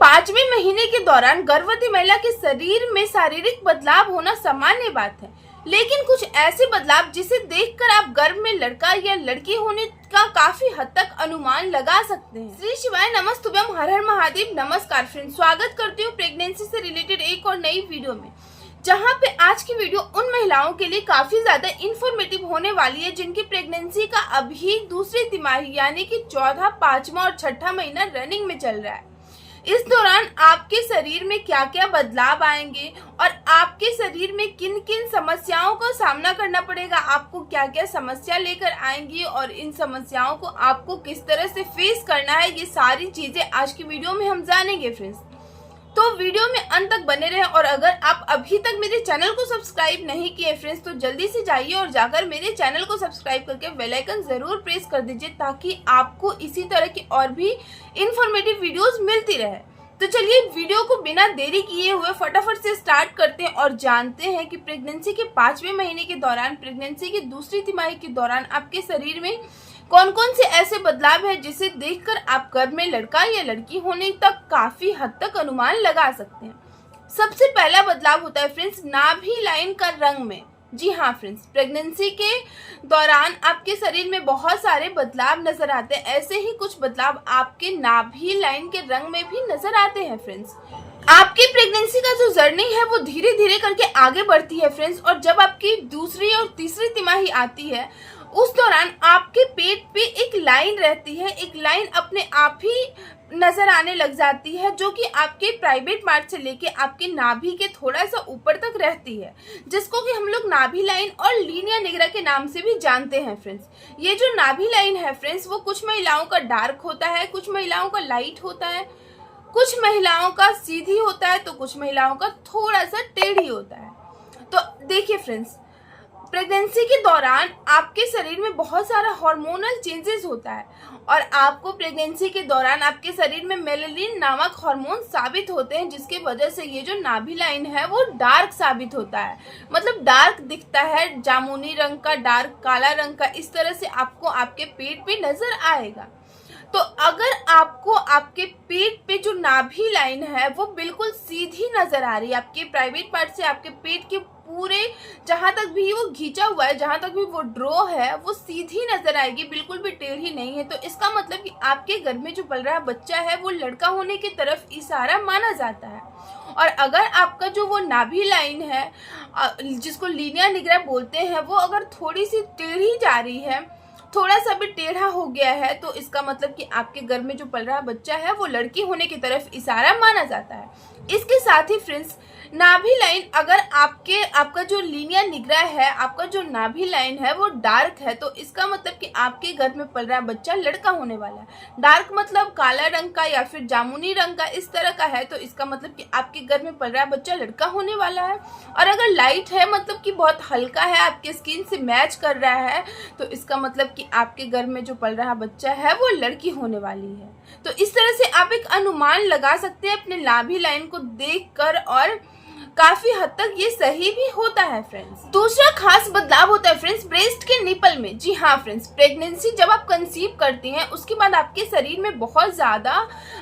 पांचवें महीने के दौरान गर्भवती महिला के शरीर में शारीरिक बदलाव होना सामान्य बात है, लेकिन कुछ ऐसे बदलाव जिसे देखकर आप गर्भ में लड़का या लड़की होने का काफी हद तक अनुमान लगा सकते हैं। श्री शिवाय नमस्तुभ्यम, हर हर महादेव। नमस्कार फ्रेंड्स, स्वागत करती हूँ प्रेगनेंसी से रिलेटेड एक और नई वीडियो में, जहाँ पे आज की वीडियो उन महिलाओं के लिए काफी ज्यादा इंफॉर्मेटिव होने वाली है जिनकी प्रेगनेंसी का अभी दूसरी तिमाही यानी कि चौथा, पांचवा और छठा महीना रनिंग में चल रहा है। इस दौरान आपके शरीर में क्या क्या बदलाव आएंगे और आपके शरीर में किन किन समस्याओं का सामना करना पड़ेगा, आपको क्या क्या समस्या लेकर आएंगी और इन समस्याओं को आपको किस तरह से फेस करना है, ये सारी चीजें आज की वीडियो में हम जानेंगे फ्रेंड्स। तो वीडियो में अंत तक बने रहें और अगर आप अभी तक मेरे चैनल को सब्सक्राइब नहीं किए फ्रेंड्स तो जल्दी से जाइए और जाकर मेरे चैनल को सब्सक्राइब करके बेल आइकन जरूर प्रेस कर दीजिए ताकि आपको इसी तरह की और भी इंफॉर्मेटिव वीडियोस मिलती रहे। तो चलिए वीडियो को बिना देरी किए हुए फटाफट से स्टार्ट करते हैं और जानते हैं कि प्रेगनेंसी के पांचवें महीने के दौरान, प्रेगनेंसी की दूसरी तिमाही के दौरान आपके शरीर में कौन कौन से ऐसे बदलाव है जिसे देखकर आप गर्भ में लड़का या लड़की होने तक काफी हद तक अनुमान लगा सकते हैं। सबसे पहला बदलाव होता है फ्रेंड्स नाभि लाइन का रंग में। जी हाँ फ्रेंड्स, प्रेगनेंसी के दौरान आपके शरीर में बहुत सारे बदलाव नजर आते हैं। ऐसे ही कुछ बदलाव आपके नाभि लाइन के रंग में भी नजर आते हैं फ्रेंड्स। आपकी प्रेगनेंसी का जो जर्नी है वो धीरे धीरे करके आगे बढ़ती है फ्रेंड्स, और जब आपकी दूसरी और तीसरी तिमाही आती है उस दौरान आपके पेट पे एक लाइन रहती है, एक लाइन अपने आप ही नजर आने लग जाती है जो कि आपके प्राइवेट पार्ट से लेके आपके नाभि के थोड़ा सा ऊपर तक रहती है, जिसको कि हम लोग नाभि लाइन और लीनिया निग्रा के नाम से भी जानते हैं फ्रेंड्स। ये जो नाभि लाइन है फ्रेंड्स वो कुछ महिलाओं का डार्क होता है, कुछ महिलाओं का लाइट होता है, कुछ महिलाओं का सीधी होता है तो कुछ महिलाओं का थोड़ा सा टेढ़ी होता है। तो देखिए फ्रेंड्स, प्रेगनेंसी के दौरान आपके शरीर में बहुत सारा हार्मोनल चेंजेस होता है और आपको प्रेगनेंसी के दौरान आपके शरीर में मेलानिन नामक हार्मोन साबित होते हैं, जिसके वजह से ये जो नाभि लाइन है वो डार्क साबित होता है, मतलब डार्क दिखता है, जामुनी रंग का, डार्क काला रंग का, इस तरह से आपको आपके पेट पे नजर आएगा। तो अगर आपको आपके पेट पे जो नाभि लाइन है वो बिल्कुल सीधी नजर आ रही है, आपके प्राइवेट पार्ट से आपके पेट के पूरे जहां तक भी वो खींचा हुआ है, जहां तक भी वो ड्रॉ है वो सीधी नजर आएगी, बिल्कुल भी टेढ़ी नहीं है, तो इसका मतलब कि आपके गर्भ में जो पल रहा बच्चा है वो लड़का होने की तरफ इशारा माना जाता है। और अगर आपका जो वो नाभि लाइन है जिसको लीनिया निग्रा बोलते हैं वो अगर थोड़ी सी टेढ़ी जा रही है, थोड़ा सा भी टेढ़ा हो गया है, तो इसका मतलब कि आपके गर्भ में जो पल रहा बच्चा है वो लड़की होने की तरफ इशारा माना जाता है। इसके साथ ही फ्रेंड्स नाभि लाइन, अगर आपका जो लीनिया निग्रा है, आपका जो नाभि लाइन है वो डार्क है, तो इसका मतलब कि आपके गर्भ में पल रहा बच्चा लड़का होने वाला है। डार्क मतलब काला रंग का या फिर जामुनी रंग का, इस तरह का है, तो इसका मतलब कि आपके गर्भ में पल रहा बच्चा लड़का होने वाला है। और अगर लाइट है मतलब कि बहुत हल्का है, आपके स्किन से मैच कर रहा है, तो इसका मतलब कि आपके गर्भ में जो पल रहा बच्चा है वो लड़की होने वाली है। तो इस तरह से आप एक अनुमान लगा सकते हैं अपने नाभि लाइन को देखकर, और काफी हद तक ये सही भी होता है फ्रेंड्स। दूसरा खास बदलाव होता है फ्रेंड्स ब्रेस्ट के निपल में। जी हाँ फ्रेंड्स, प्रेगनेंसी जब आप कंसीव करती हैं उसके बाद आपके शरीर में बहुत ज्यादा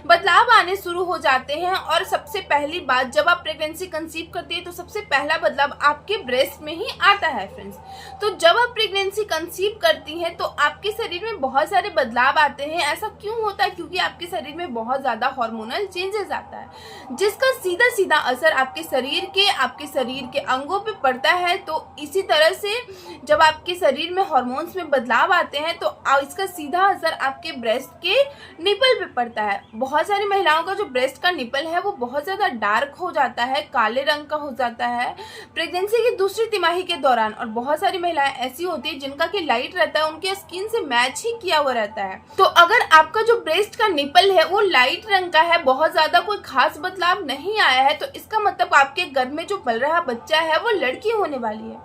बदलाव आने शुरू हो जाते हैं, और सबसे पहली बात जब आप प्रेगनेंसी कंसीव करती है तो सबसे पहला बदलाव आपके ब्रेस्ट में ही आता है फ्रेंड्स। तो जब आप प्रेगनेंसी कंसीव करती हैं तो आपके शरीर में बहुत सारे बदलाव आते हैं। ऐसा क्यों होता है? क्योंकि आपके शरीर में बहुत ज्यादा हार्मोनल चेंजेस आता है जिसका सीधा सीधा असर आपके शरीर के अंगों पे पड़ता है। तो इसी तरह से जब आपके शरीर में हार्मोन्स में बदलाव आते हैं तो इसका सीधा असर आपके ब्रेस्ट के निपल पे पड़ता है। बहुत सारी महिलाओं का जो ब्रेस्ट का निपल है वो बहुत ज्यादा डार्क हो जाता है, काले रंग का हो जाता है प्रेगनेंसी की दूसरी तिमाही के दौरान, और बहुत सारी महिलाएं ऐसी होती है जिनका कि लाइट रहता है, उनके स्किन से मैच ही किया हुआ रहता है। तो अगर आपका जो ब्रेस्ट का निपल है वो लाइट रंग का है, बहुत ज्यादा कोई खास बदलाव नहीं आया है, तो इसका मतलब आपके गर्भ में जो पल रहा बच्चा है वो लड़की होने वाली है।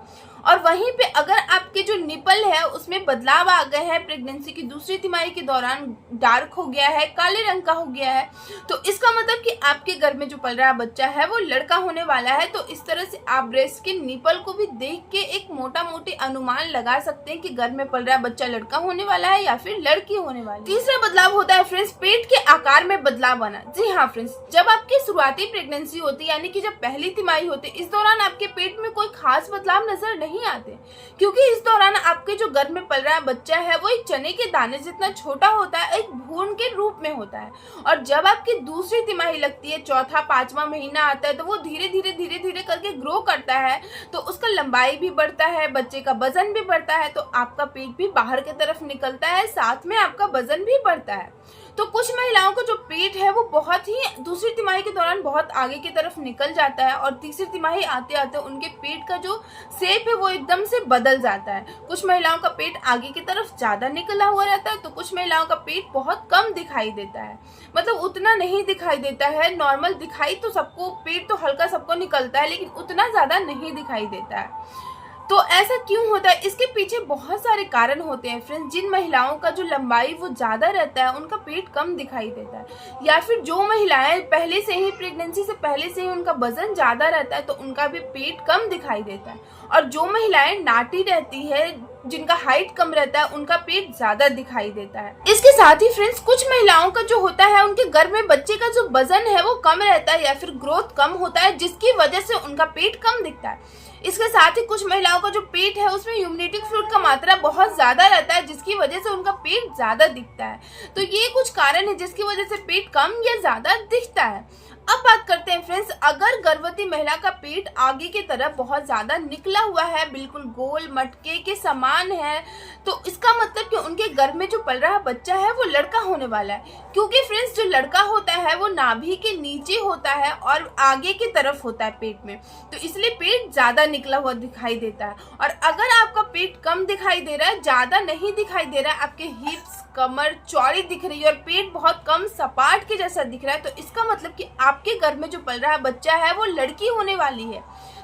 और वहीं पे अगर आपके जो निपल है उसमें बदलाव आ गए हैं, प्रेगनेंसी की दूसरी तिमाही के दौरान डार्क हो गया है, काले रंग का हो गया है, तो इसका मतलब कि आपके घर में जो पल रहा बच्चा है वो लड़का होने वाला है। तो इस तरह से आप ब्रेस्ट के निपल को भी देख के एक मोटा मोटी अनुमान लगा सकते हैं कि घर में पल रहा बच्चा लड़का होने वाला है या फिर लड़की होने वाली है। तीसरा बदलाव होता है फ्रेंड्स पेट के आकार में बदलाव आना। जी हाँ फ्रेंड्स, जब आपकी शुरुआती प्रेगनेंसी होती है यानी कि जब पहली तिमाही होती है, इस दौरान आपके पेट में कोई खास बदलाव नजर नहीं आते, क्योंकि इस दौरान आपके जो गर्भ में पल रहा बच्चा है वो एक चने के दाने जितना छोटा होता है, एक भ्रूण के रूप में होता है। और जब आपकी दूसरी तिमाही लगती है, चौथा पांचवा महीना आता है, तो वो धीरे धीरे करके ग्रो करता है, तो उसका लंबाई भी बढ़ता है, बच्चे का वजन भी बढ़ता है, तो आपका पेट भी बाहर की तरफ निकलता है, साथ में आपका वजन भी बढ़ता है। तो कुछ महिलाओं का जो पेट है वो बहुत ही दूसरी तिमाही के दौरान बहुत आगे की तरफ निकल जाता है और तीसरी तिमाही आते आते उनके पेट का जो शेप है वो एकदम से बदल जाता है। कुछ महिलाओं का पेट आगे की तरफ ज्यादा निकला हुआ रहता है, तो कुछ महिलाओं का पेट बहुत कम दिखाई देता है, मतलब उतना नहीं दिखाई देता है। नॉर्मल दिखाई तो सबको, पेट तो हल्का सबको निकलता है, लेकिन उतना ज्यादा नहीं दिखाई देता है। तो ऐसा क्यों होता है? इसके पीछे बहुत सारे कारण होते हैं फ्रेंड्स। जिन महिलाओं का जो लंबाई वो ज्यादा रहता है उनका पेट कम दिखाई देता है, या फिर जो महिलाएं पहले से ही प्रेगनेंसी से पहले से ही उनका वजन ज्यादा रहता है तो उनका भी पेट कम दिखाई देता है, और जो महिलाएं नाटी रहती है, जिनका हाइट कम रहता है, उनका पेट ज्यादा दिखाई देता है। इसके साथ ही फ्रेंड्स कुछ महिलाओं का जो होता है उनके गर्भ में बच्चे का जो वजन है वो कम रहता है या फिर ग्रोथ कम होता है, जिसकी वजह से उनका पेट कम दिखता है। इसके साथ ही कुछ महिलाओं का जो पेट है उसमें यूमनेटिक फ्लूइड का मात्रा बहुत ज्यादा रहता है, जिसकी वजह से उनका पेट ज्यादा दिखता है। तो ये कुछ कारण है जिसकी वजह से पेट कम या ज्यादा दिखता है। अब बात करते हैं फ्रेंड्स, अगर गर्भवती महिला का पेट आगे की तरफ बहुत ज्यादा निकला हुआ है, बिल्कुल गोल मटके के समान है, तो इसका मतलब कि उनके गर्भ में जो पल रहा बच्चा है वो लड़का होने वाला है। क्योंकि फ्रेंड्स जो लड़का होता है वो नाभि के नीचे होता है और आगे की तरफ होता है पेट में, तो इसलिए पेट ज्यादा निकला हुआ दिखाई देता है। और अगर आपका पेट कम दिखाई दे रहा है, ज्यादा नहीं दिखाई दे रहा है, आपके हिप्स कमर चौड़ी दिख रही है और पेट बहुत कम सपाट के जैसा दिख रहा है, तो इसका मतलब कि आपके गर्भ में जो पल रहा बच्चा है वो लड़की होने वाली है।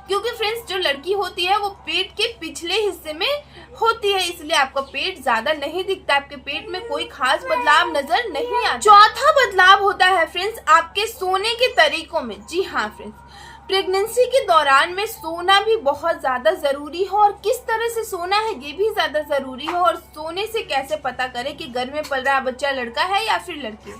क्योंकि फ्रेंड्स जो लड़की होती है वो पेट के पिछले हिस्से में होती है, इसलिए आपका पेट ज्यादा नहीं दिखता, आपके पेट में कोई खास बदलाव नजर नहीं आता। चौथा बदलाव होता है फ्रेंड्स आपके सोने के तरीकों में। जी हाँ फ्रेंड्स, प्रेगनेंसी के दौरान में सोना भी बहुत ज्यादा जरूरी है, और किस तरह से सोना है ये भी ज्यादा जरूरी है। और सोने से कैसे पता करें कि घर में पल रहा बच्चा लड़का है या फिर लड़की।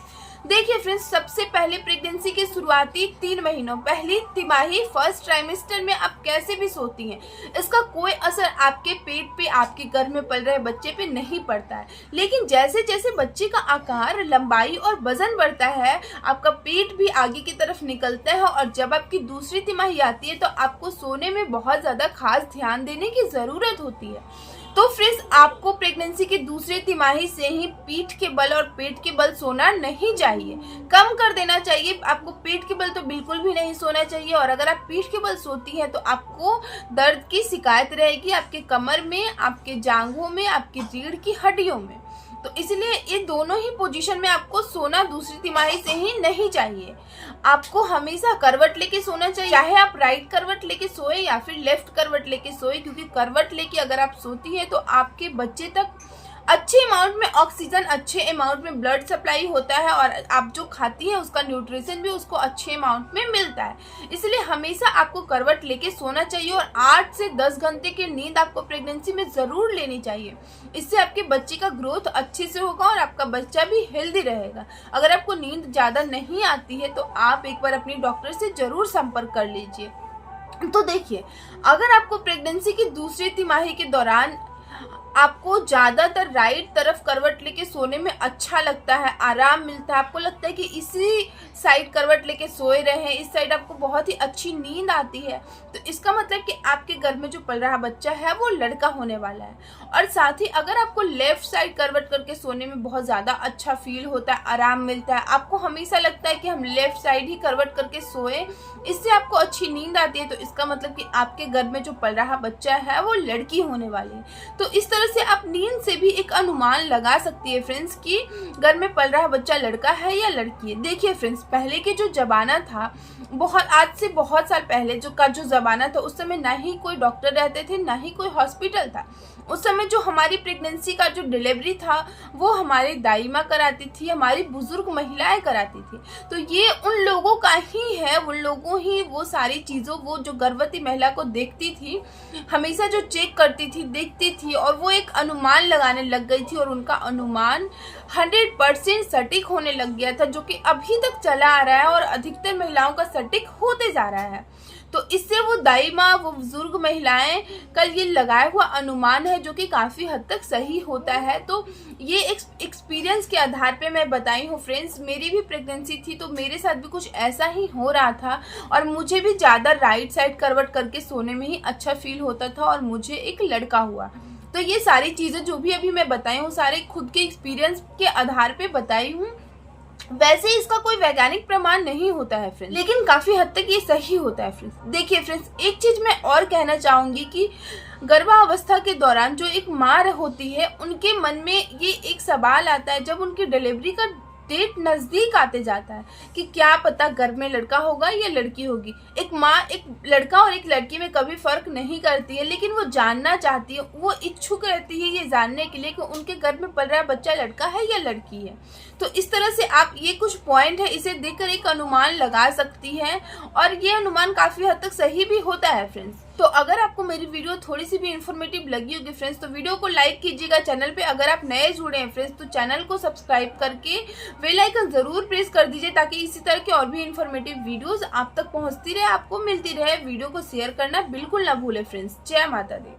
देखिए फ्रेंड्स, सबसे पहले प्रेगनेंसी के शुरुआती 3 महीनों, पहली तिमाही, फर्स्ट ट्राइमेस्टर में आप कैसे भी सोती हैं, इसका कोई असर आपके पेट पे, आपके गर्भ में पल रहे बच्चे पे नहीं पड़ता है। लेकिन जैसे जैसे बच्चे का आकार, लंबाई और वजन बढ़ता है, आपका पेट भी आगे की तरफ निकलता है, और जब आपकी दूसरी तिमाही आती है तो आपको सोने में बहुत ज्यादा खास ध्यान देने की जरूरत होती है। तो फ्रेंड्स आपको प्रेगनेंसी की दूसरी तिमाही से ही पीठ के बल और पेट के बल सोना नहीं चाहिए, कम कर देना चाहिए। आपको पेट के बल तो बिल्कुल भी नहीं सोना चाहिए, और अगर आप पीठ के बल सोती हैं तो आपको दर्द की शिकायत रहेगी आपके कमर में, आपके जांघों में, आपकी रीढ़ की हड्डियों में। तो इसलिए ये दोनों ही पोजीशन में आपको सोना दूसरी तिमाही से ही नहीं चाहिए। आपको हमेशा करवट लेके सोना चाहिए, चाहे आप राइट करवट लेके सोए या फिर लेफ्ट करवट लेके सोए, क्योंकि करवट लेके अगर आप सोती है तो आपके बच्चे तक अच्छे अमाउंट में ऑक्सीजन, अच्छे अमाउंट में ब्लड सप्लाई होता है, और आप जो खाती हैं उसका न्यूट्रिशन भी उसको अच्छे अमाउंट में मिलता है। इसलिए हमेशा आपको करवट लेके सोना चाहिए, और 8 से 10 घंटे की नींद आपको प्रेगनेंसी में जरूर लेनी चाहिए। इससे आपके बच्चे का ग्रोथ अच्छे से होगा और आपका बच्चा भी हेल्दी रहेगा। अगर आपको नींद ज्यादा नहीं आती है तो आप एक बार अपनी डॉक्टर से जरूर संपर्क कर लीजिए। तो देखिए, अगर आपको प्रेगनेंसी की दूसरी तिमाही के दौरान आपको ज्यादातर राइट तरफ करवट लेके सोने में अच्छा लगता है, आराम मिलता है, आपको लगता है कि इसी साइड करवट लेके सोए रहे, इस साइड आपको बहुत ही अच्छी नींद आती है, तो इसका मतलब कि आपके घर में जो पल रहा बच्चा है वो लड़का होने वाला है। और साथ ही अगर आपको लेफ्ट साइड करवट करके सोने में बहुत ज्यादा अच्छा फील होता है, आराम मिलता है, आपको हमेशा लगता है कि हम लेफ्ट साइड ही करवट करके सोए, इससे आपको अच्छी नींद आती है, तो इसका मतलब कि आपके घर में जो पल रहा बच्चा है वो लड़की होने वाली है। तो इस तरह से आप नींद से भी एक अनुमान लगा सकती है फ्रेंड्स कि घर में पल रहा बच्चा लड़का है या लड़की है। देखिए फ्रेंड्स, पहले के जो जमाना था, बहुत आज से बहुत साल पहले जो ज़माना था, उस समय ना ही कोई डॉक्टर रहते थे, ना ही कोई हॉस्पिटल था। उस समय जो हमारी प्रेगनेंसी का जो डिलीवरी था वो हमारी दाई माँ कराती थी, हमारी बुजुर्ग महिलाएं कराती थी। तो ये उन लोगों का ही है, उन लोगों ही वो सारी चीज़ों, वो जो गर्भवती महिला को देखती थी, हमेशा जो चेक करती थी, देखती थी, और वो एक अनुमान लगाने लग गई थी, और उनका अनुमान 100% सटीक होने लग गया था, जो कि अभी तक चला आ रहा है और अधिकतर महिलाओं का सटीक होते जा रहा है। तो इससे वो दाई माँ, वो बुजुर्ग महिलाएं का ये लगाया हुआ अनुमान है जो कि काफ़ी हद तक सही होता है। तो ये एक्सपीरियंस के आधार पे मैं बताई हूँ फ्रेंड्स। मेरी भी प्रेगनेंसी थी तो मेरे साथ भी कुछ ऐसा ही हो रहा था, और मुझे भी ज़्यादा राइट साइड करवट करके सोने में ही अच्छा फील होता था, और मुझे एक लड़का हुआ। तो ये सारी चीज़ें जो भी अभी मैं बताई हूँ, सारे खुद के एक्सपीरियंस के आधार पे बताई हूँ। वैसे इसका कोई वैज्ञानिक प्रमाण नहीं होता है फ्रेंड्स, लेकिन काफी हद तक ये सही होता है फ्रेंड्स। देखिए फ्रेंड्स, एक चीज मैं और कहना चाहूंगी कि गर्भावस्था के दौरान जो एक माँ होती है, उनके मन में ये एक सवाल आता है जब उनकी डिलीवरी का डेट नजदीक आते जाता है कि क्या पता गर्भ में लड़का होगा या लड़की होगी। एक माँ एक लड़का और एक लड़की में कभी फर्क नहीं करती है, लेकिन वो जानना चाहती है, वो इच्छुक रहती है ये जानने के लिए कि उनके गर्भ में पल रहा बच्चा लड़का है या लड़की है। तो इस तरह से आप, ये कुछ पॉइंट है, इसे देखकर एक अनुमान लगा सकती हैं, और ये अनुमान काफी हद तक सही भी होता है फ्रेंड्स। तो अगर आपको मेरी वीडियो थोड़ी सी भी इन्फॉर्मेटिव लगी होगी फ्रेंड्स, तो वीडियो को लाइक कीजिएगा। चैनल पे अगर आप नए जुड़े हैं फ्रेंड्स, तो चैनल को सब्सक्राइब करके बेल आइकन जरूर प्रेस कर दीजिए, ताकि इसी तरह के और भी इन्फॉर्मेटिव वीडियोस आप तक पहुंचती रहे, आपको मिलती रहे। वीडियो को शेयर करना बिल्कुल ना भूले फ्रेंड्स। जय माता दी।